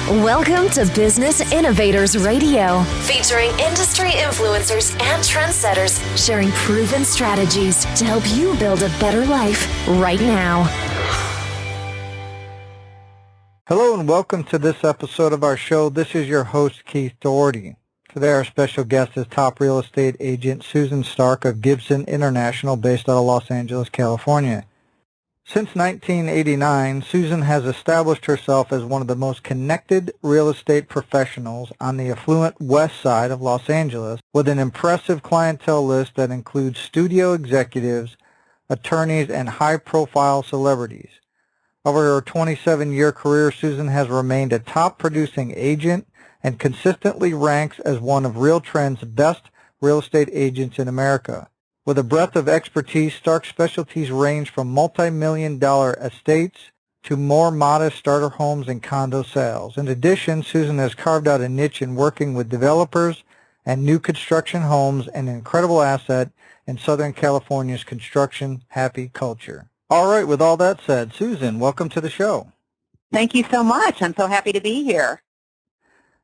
Welcome to Business Innovators Radio, featuring industry influencers and trendsetters sharing proven strategies to help you build a better life right now. Hello and welcome to this episode of our show. This is your host, Keith Doherty. Today our special guest is top real estate agent Susan Stark of Gibson International based out of Los Angeles, California. Since 1989, Susan has established herself as one of the most connected real estate professionals on the affluent Westside of Los Angeles, with an impressive clientele list that includes studio executives, attorneys, and high-profile celebrities. Over her 27-year career, Susan has remained a top-producing agent and consistently ranks as one of RealTrend's best real estate agents in America. With a breadth of expertise, Stark's specialties range from multi-million-dollar estates to more modest starter homes and condo sales. In addition, Susan has carved out a niche in working with developers and new construction homes, an incredible asset in Southern California's construction-happy culture. All right, with all that said, Susan, welcome to the show. Thank you so much. I'm so happy to be here.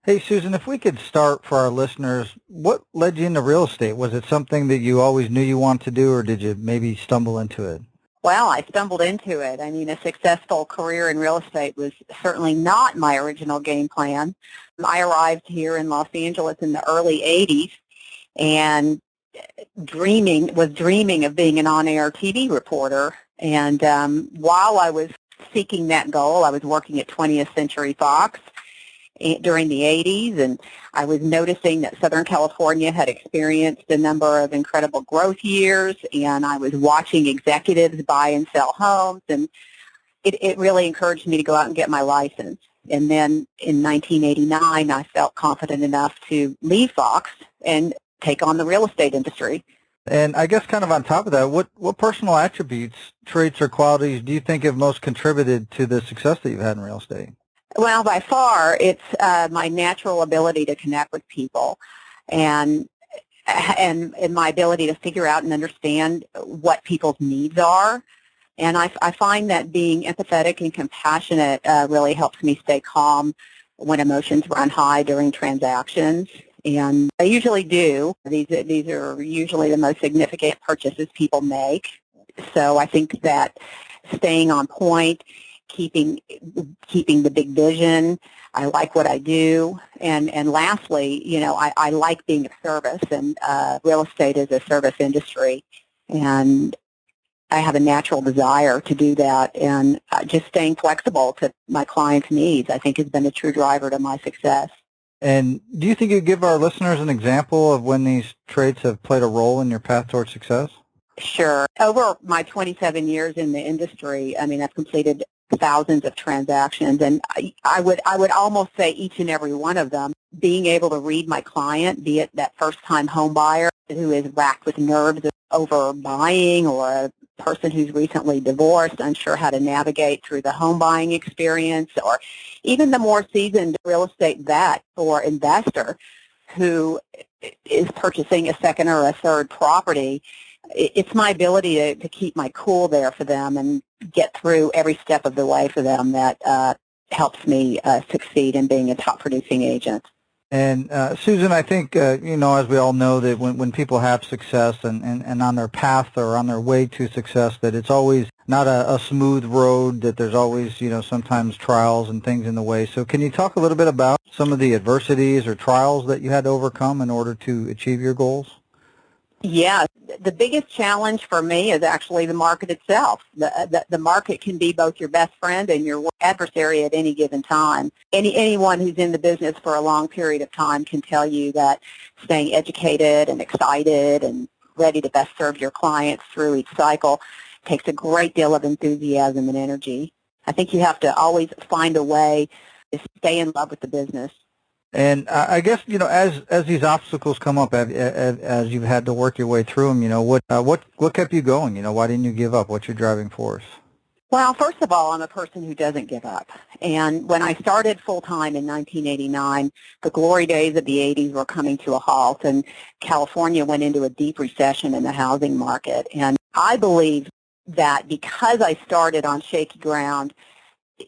Hey, Susan, if we could start for our listeners, what led you into real estate? Was it something that you always knew you wanted to do, or did you maybe stumble into it? Well, I stumbled into it. I mean, a successful career in real estate was certainly not my original game plan. I arrived here in Los Angeles in the early 80s and was dreaming of being an on-air TV reporter. And while I was seeking that goal, I was working at 20th Century Fox during the 80s, and I was noticing that Southern California had experienced a number of incredible growth years, and I was watching executives buy and sell homes, and it really encouraged me to go out and get my license. And then in 1989, I felt confident enough to leave Fox and take on the real estate industry. And I guess kind of on top of that, what personal attributes, traits, or qualities do you think have most contributed to the success that you've had in real estate? Well, by far, it's my natural ability to connect with people and my ability to figure out and understand what people's needs are. And I find that being empathetic and compassionate really helps me stay calm when emotions run high during transactions. And they usually do. These are usually the most significant purchases people make. So I think that staying on point, keeping the big vision. I like what I do. And lastly, I like being of service, and real estate is a service industry. And I have a natural desire to do that, and just staying flexible to my clients' needs, I think, has been a true driver to my success. And do you think you'd give our listeners an example of when these traits have played a role in your path towards success? Sure. Over my 27 years in the industry, I mean, I've completed thousands of transactions, and I would almost say each and every one of them, being able to read my client, be it that first-time home buyer who is racked with nerves over buying, or a person who's recently divorced, unsure how to navigate through the home buying experience, or even the more seasoned real estate vet or investor who is purchasing a second or a third property. It's my ability to keep my cool there for them and get through every step of the way for them that helps me succeed in being a top-producing agent. And Susan, I think, as we all know, that when people have success and on their path or on their way to success, that it's always not a smooth road, that there's always, sometimes trials and things in the way. So can you talk a little bit about some of the adversities or trials that you had to overcome in order to achieve your goals? Yeah, the biggest challenge for me is actually the market itself. The market can be both your best friend and your adversary at any given time. Anyone who's in the business for a long period of time can tell you that staying educated and excited and ready to best serve your clients through each cycle takes a great deal of enthusiasm and energy. I think you have to always find a way to stay in love with the business. And I guess, as these obstacles come up, as you've had to work your way through them, what kept you going? Why didn't you give up? What's your driving force? Well, first of all, I'm a person who doesn't give up. And when I started full-time in 1989, the glory days of the 80s were coming to a halt, and California went into a deep recession in the housing market. And I believe that because I started on shaky ground,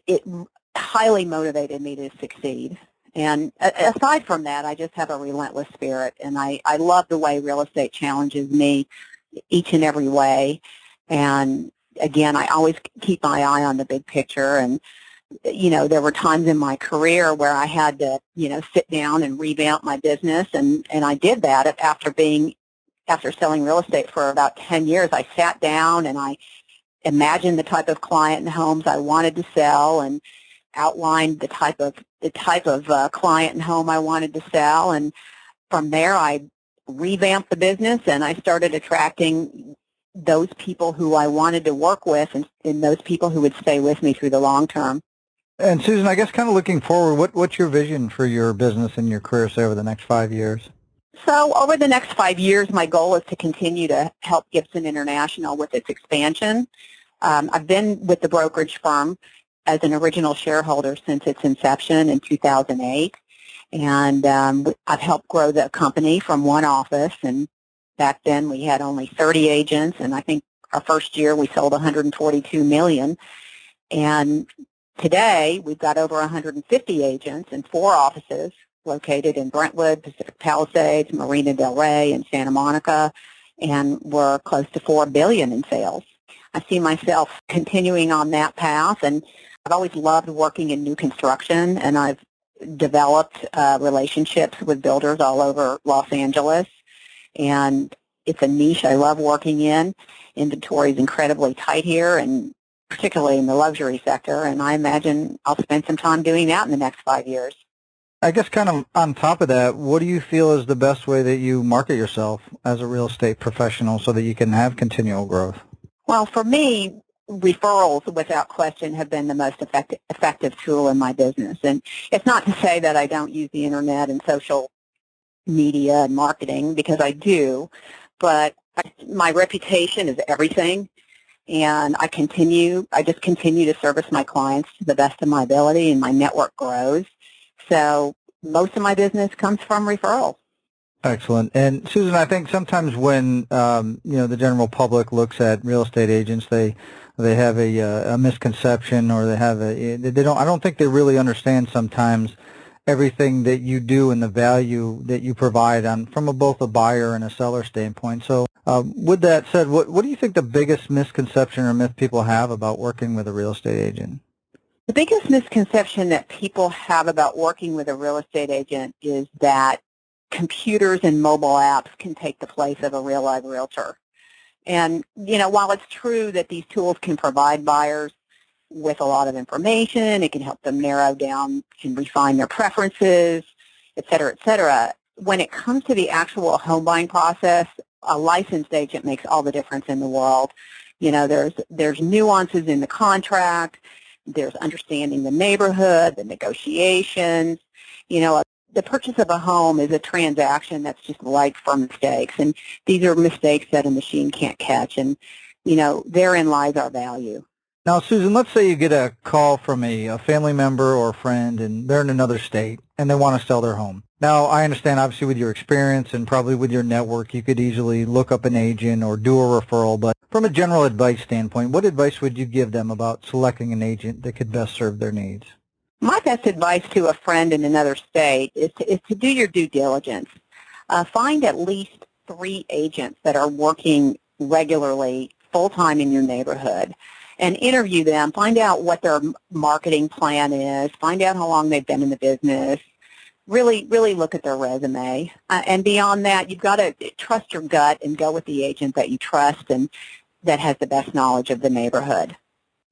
it highly motivated me to succeed. And aside from that, I just have a relentless spirit, and I love the way real estate challenges me each and every way. And again, I always keep my eye on the big picture. And, there were times in my career where I had to, sit down and revamp my business, and I did that after selling real estate for about 10 years. I sat down and I imagined the type of client and homes I wanted to sell, and outlined the type of client and home I wanted to sell. And from there, I revamped the business, and I started attracting those people who I wanted to work with, and those people who would stay with me through the long term. And Susan, I guess kind of looking forward, what's your vision for your business and your career, say, over the next 5 years? So over the next 5 years, my goal is to continue to help Gibson International with its expansion. I've been with the brokerage firm as an original shareholder since its inception in 2008, and I've helped grow the company from one office, and back then we had only 30 agents, and I think our first year we sold $142 million, and today we've got over 150 agents and 4 offices located in Brentwood, Pacific Palisades, Marina del Rey, and Santa Monica, and we're close to $4 billion in sales. I see myself continuing on that path, and I've always loved working in new construction, and I've developed relationships with builders all over Los Angeles, and it's a niche I love working in. Inventory is incredibly tight here, and particularly in the luxury sector, and I imagine I'll spend some time doing that in the next 5 years. I guess kind of on top of that, what do you feel is the best way that you market yourself as a real estate professional so that you can have continual growth? Well, for me, referrals, without question, have been the most effective tool in my business. And it's not to say that I don't use the Internet and social media and marketing, because I do, but my reputation is everything. And I just continue to service my clients to the best of my ability, and my network grows. So most of my business comes from referrals. Excellent. And Susan, I think sometimes when the general public looks at real estate agents, they have a misconception, or I don't think they really understand sometimes everything that you do and the value that you provide from both a buyer and a seller standpoint. So with that said, what do you think the biggest misconception or myth people have about working with a real estate agent? The biggest misconception that people have about working with a real estate agent is that computers and mobile apps can take the place of a real live realtor. And, while it's true that these tools can provide buyers with a lot of information, it can help them narrow down and refine their preferences, et cetera, when it comes to the actual home buying process, a licensed agent makes all the difference in the world. There's nuances in the contract. There's understanding the neighborhood, the negotiations. The purchase of a home is a transaction that's just ripe for mistakes, and these are mistakes that a machine can't catch, and, therein lies our value. Now, Susan, let's say you get a call from a family member or a friend, and they're in another state, and they want to sell their home. Now, I understand, obviously, with your experience and probably with your network, you could easily look up an agent or do a referral, but from a general advice standpoint, what advice would you give them about selecting an agent that could best serve their needs? My best advice to a friend in another state is to do your due diligence. Find at least 3 agents that are working regularly, full-time in your neighborhood, and interview them. Find out what their marketing plan is. Find out how long they've been in the business. Really look at their resume. And beyond that, you've got to trust your gut and go with the agent that you trust and that has the best knowledge of the neighborhood.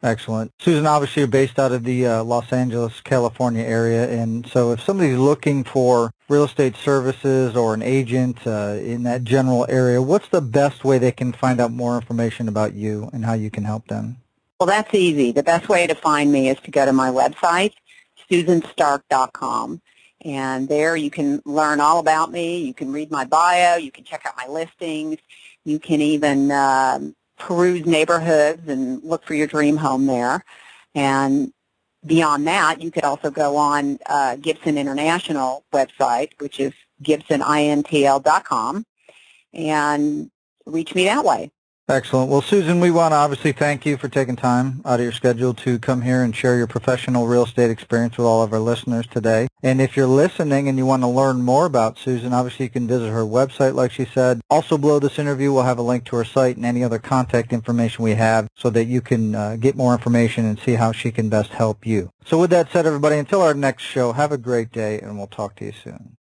Excellent. Susan, obviously you're based out of the Los Angeles, California area, and so if somebody's looking for real estate services or an agent in that general area, what's the best way they can find out more information about you and how you can help them? Well, that's easy. The best way to find me is to go to my website, susanstark.com. And there you can learn all about me. You can read my bio. You can check out my listings. You can even peruse neighborhoods and look for your dream home there. And beyond that, you could also go on Gibson International website, which is gibsonintl.com, and reach me that way. Excellent. Well, Susan, we want to obviously thank you for taking time out of your schedule to come here and share your professional real estate experience with all of our listeners today. And if you're listening and you want to learn more about Susan, obviously you can visit her website, like she said. Also below this interview, we'll have a link to her site and any other contact information we have so that you can get more information and see how she can best help you. So with that said, everybody, until our next show, have a great day, and we'll talk to you soon.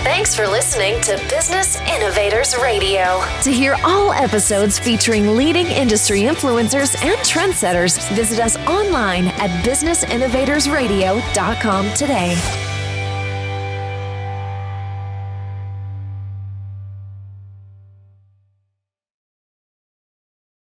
Thanks for listening to Business Innovators Radio. To hear all episodes featuring leading industry influencers and trendsetters, visit us online at businessinnovatorsradio.com today.